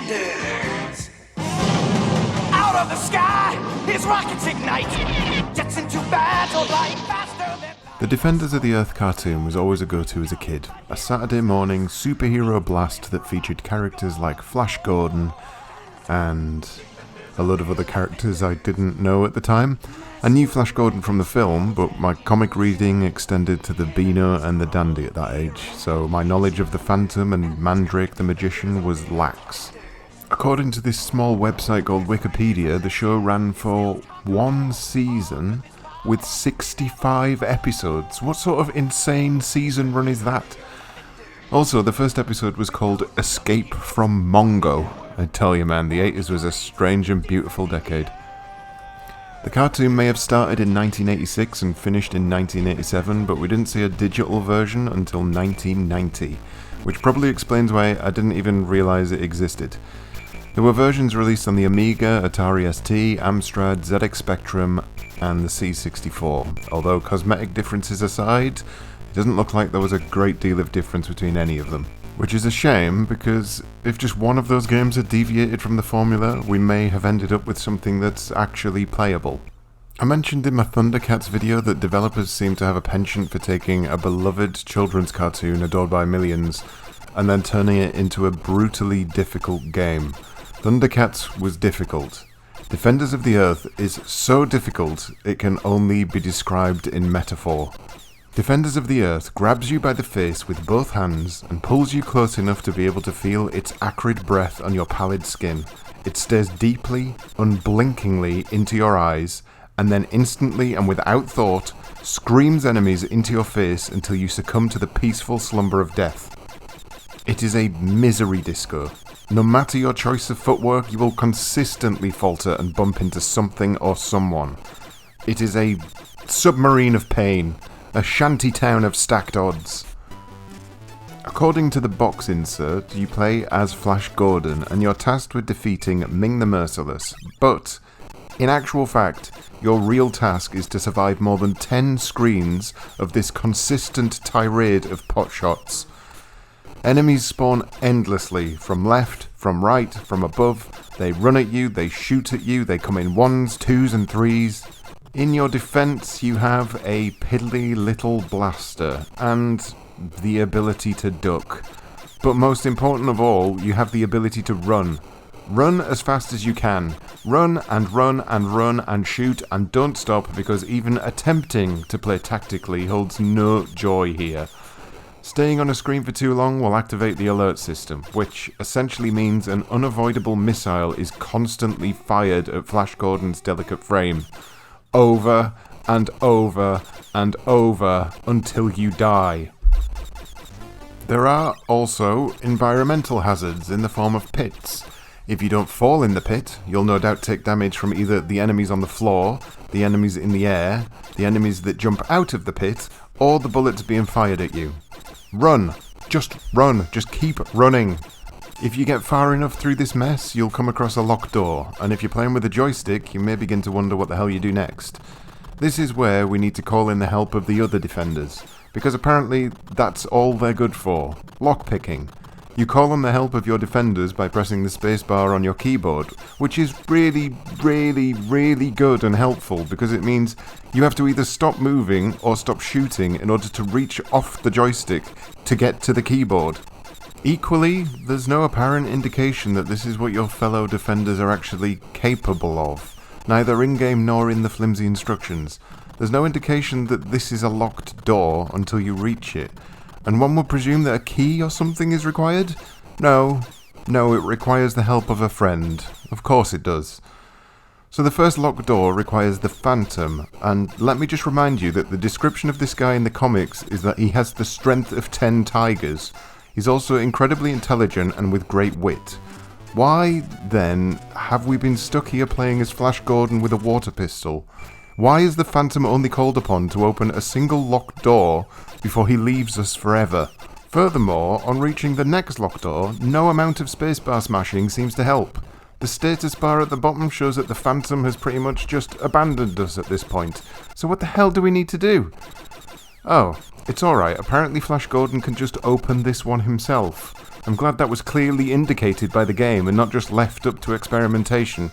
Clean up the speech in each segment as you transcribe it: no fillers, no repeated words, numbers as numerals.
defenders. Out of the sky, his rockets ignite. Gets into battle like faster than... The Defenders of the Earth cartoon was always a go-to as a kid. A Saturday morning superhero blast that featured characters like Flash Gordon and a load of other characters I didn't know at the time. I knew Flash Gordon from the film, but my comic reading extended to the Beano and the Dandy at that age, so my knowledge of the Phantom and Mandrake the Magician was lax. According to this small website called Wikipedia, the show ran for one season with 65 episodes. What sort of insane season run is that? Also, the first episode was called Escape from Mongo. I tell you man, the 80s was a strange and beautiful decade. The cartoon may have started in 1986 and finished in 1987, but we didn't see a digital version until 1990, which probably explains why I didn't even realise it existed. There were versions released on the Amiga, Atari ST, Amstrad, ZX Spectrum, and the C64. Although cosmetic differences aside, it doesn't look like there was a great deal of difference between any of them. Which is a shame, because if just one of those games had deviated from the formula, we may have ended up with something that's actually playable. I mentioned in my Thundercats video that developers seem to have a penchant for taking a beloved children's cartoon adored by millions, and then turning it into a brutally difficult game. Thundercats was difficult. Defenders of the Earth is so difficult, it can only be described in metaphor. Defenders of the Earth grabs you by the face with both hands and pulls you close enough to be able to feel its acrid breath on your pallid skin. It stares deeply, unblinkingly into your eyes, and then instantly and without thought, screams enemies into your face until you succumb to the peaceful slumber of death. It is a misery disco. No matter your choice of footwork, you will consistently falter and bump into something or someone. It is a submarine of pain. A shanty town of stacked odds. According to the box insert, you play as Flash Gordon and you're tasked with defeating Ming the Merciless, but in actual fact, your real task is to survive more than 10 screens of this consistent tirade of potshots. Enemies spawn endlessly, from left, from right, from above. They run at you, they shoot at you, they come in 1s, 2s and 3s. In your defense, you have a piddly little blaster and the ability to duck. But most important of all, you have the ability to run. Run as fast as you can. Run and run and run and shoot and don't stop, because even attempting to play tactically holds no joy here. Staying on a screen for too long will activate the alert system, which essentially means an unavoidable missile is constantly fired at Flash Gordon's delicate frame. Over and over and over until you die. There are also environmental hazards in the form of pits. If you don't fall in the pit, you'll no doubt take damage from either the enemies on the floor, the enemies in the air, the enemies that jump out of the pit, or the bullets being fired at you. Run! Just run! Just keep running! If you get far enough through this mess, you'll come across a locked door, and if you're playing with a joystick, you may begin to wonder what the hell you do next. This is where we need to call in the help of the other defenders, because apparently that's all they're good for. Lockpicking. You call on the help of your defenders by pressing the spacebar on your keyboard, which is really, really, really good and helpful, because it means you have to either stop moving or stop shooting in order to reach off the joystick to get to the keyboard. Equally, there's no apparent indication that this is what your fellow defenders are actually capable of, neither in-game nor in the flimsy instructions. There's no indication that this is a locked door until you reach it, and one would presume that a key or something is required? No, it requires the help of a friend. Of course it does. So the first locked door requires the Phantom, and let me just remind you that the description of this guy in the comics is that he has the strength of 10 tigers. He's also incredibly intelligent and with great wit. Why, then, have we been stuck here playing as Flash Gordon with a water pistol? Why is the Phantom only called upon to open a single locked door before he leaves us forever? Furthermore, on reaching the next locked door, no amount of spacebar smashing seems to help. The status bar at the bottom shows that the Phantom has pretty much just abandoned us at this point. So what the hell do we need to do? Oh, it's alright, apparently Flash Gordon can just open this one himself. I'm glad that was clearly indicated by the game and not just left up to experimentation.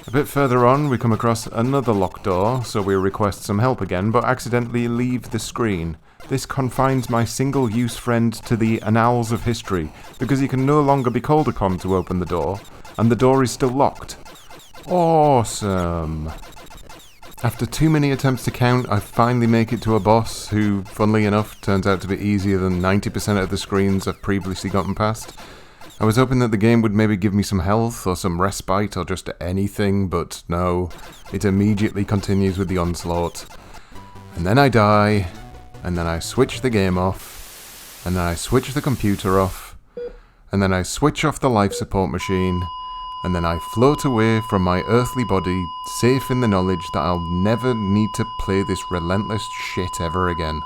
A bit further on, we come across another locked door, so we request some help again, but accidentally leave the screen. This confines my single-use friend to the annals of history, because he can no longer be called upon to open the door, and the door is still locked. Awesome! After too many attempts to count, I finally make it to a boss who, funnily enough, turns out to be easier than 90% of the screens I've previously gotten past. I was hoping that the game would maybe give me some health or some respite or just anything, but no, it immediately continues with the onslaught. And then I die, and then I switch the game off, and then I switch the computer off, and then I switch off the life support machine, and then I float away from my earthly body, safe in the knowledge that I'll never need to play this relentless shit ever again.